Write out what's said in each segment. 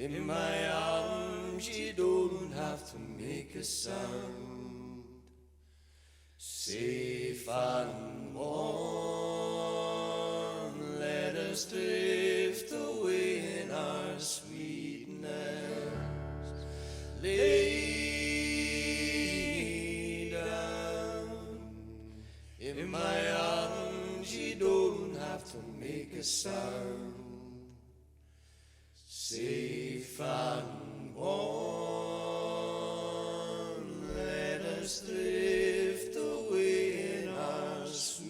In my arms you don't have to make a sound. Safe and warm, let us drift away in our sweetness. Lay down. In my arms you don't have to make a sound. Safe and warm, let us drift away in our sweetness.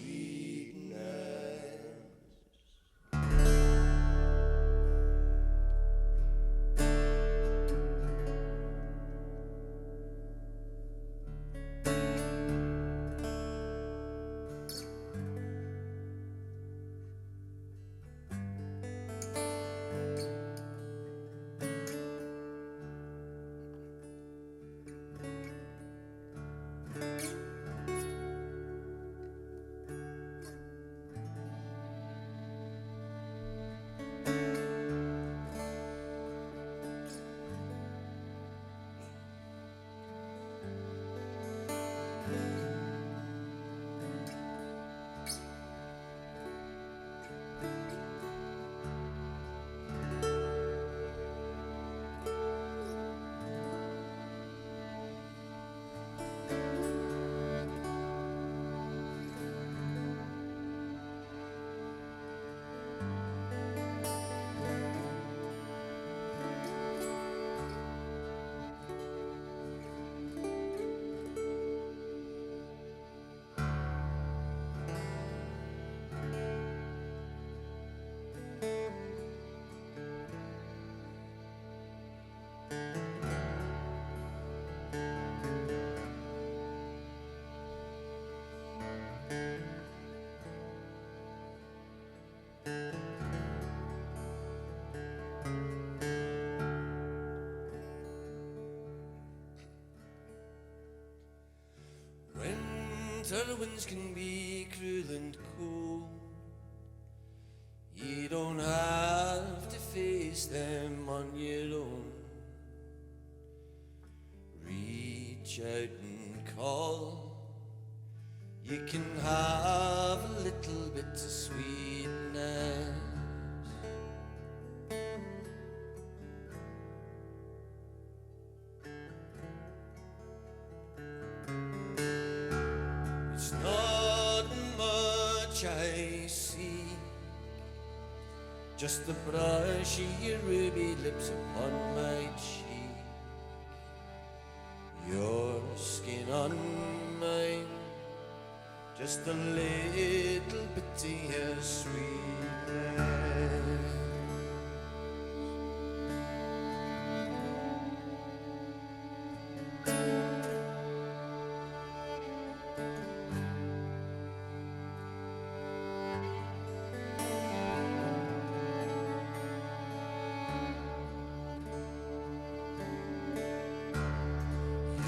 Winter winds can be cruel and cold. You don't have to face them on your own. Reach out and call. You can have a little bit of sweetness. It's not much I see, just the brush of your ruby lips upon my cheek, your skin on mine, just a little bit of your sweetness.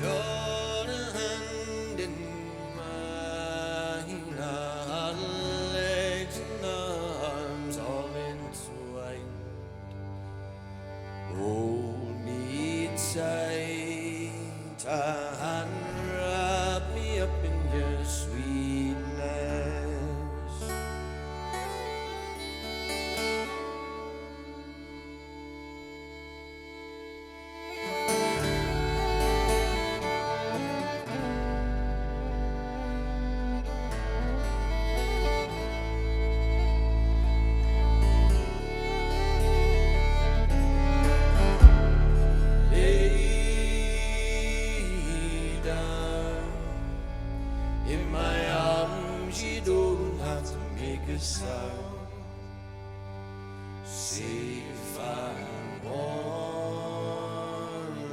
Your hand in mine, our legs and arms all entwined. Hold me tight and wrap me up in your sweetness. Lay down. In my arms you don't have to make a sound. Safe and warm,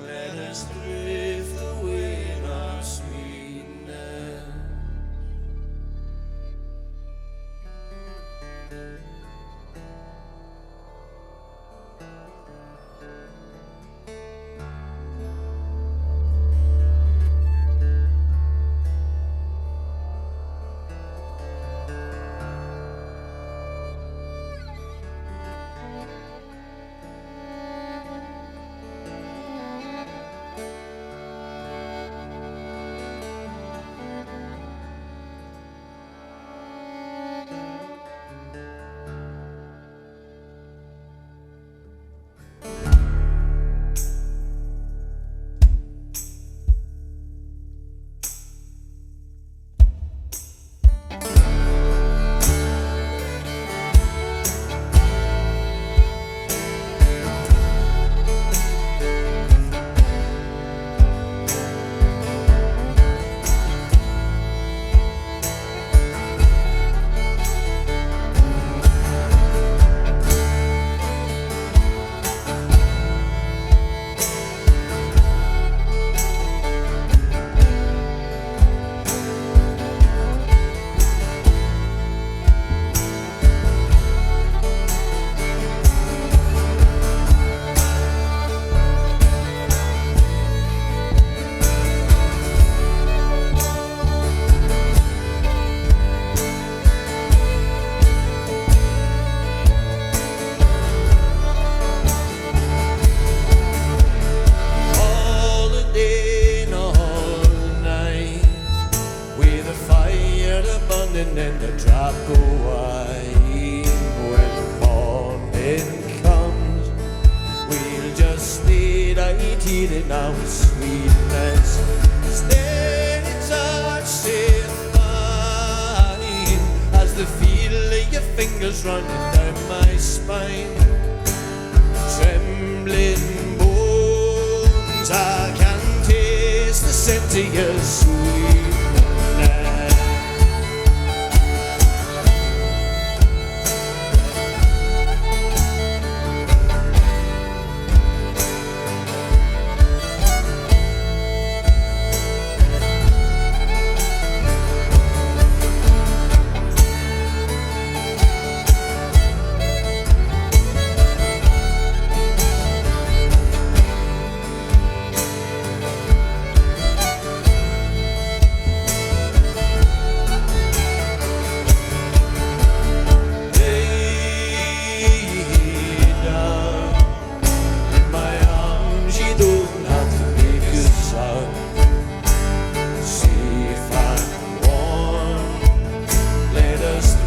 let us drift away in our sweetness. guaranteed in our sweetness. Stay touched in mine as the feel of your fingers running down my spine. Trembling bones, I can taste the scent of your sweetness.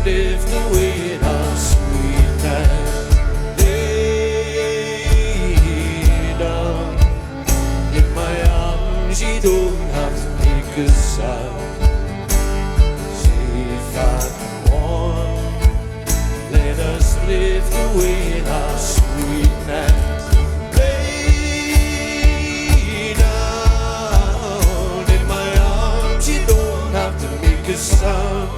Lift away in our sweetness. Lay down in my arms, you don't have to make a sound. Safe and warm, let us lift away in our sweetness. Lay down in my arms, you don't have to make a sound.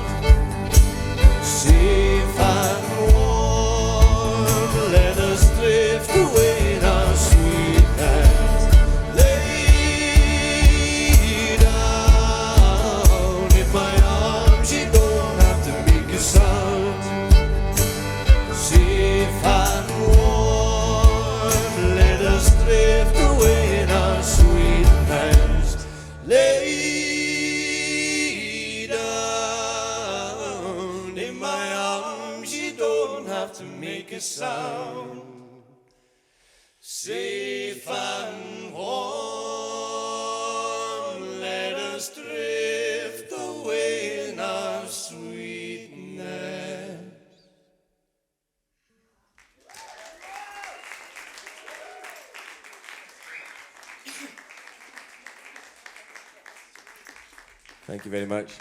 Safe and warm, let us drift away in our sweetness. Lay down in my arms, you don't have to make a sound. Safe and warm, let us drift away in our sweetness. Lay in my arms, you don't have to make a sound. Safe and warm, let us drift away in our sweetness. Thank you very much.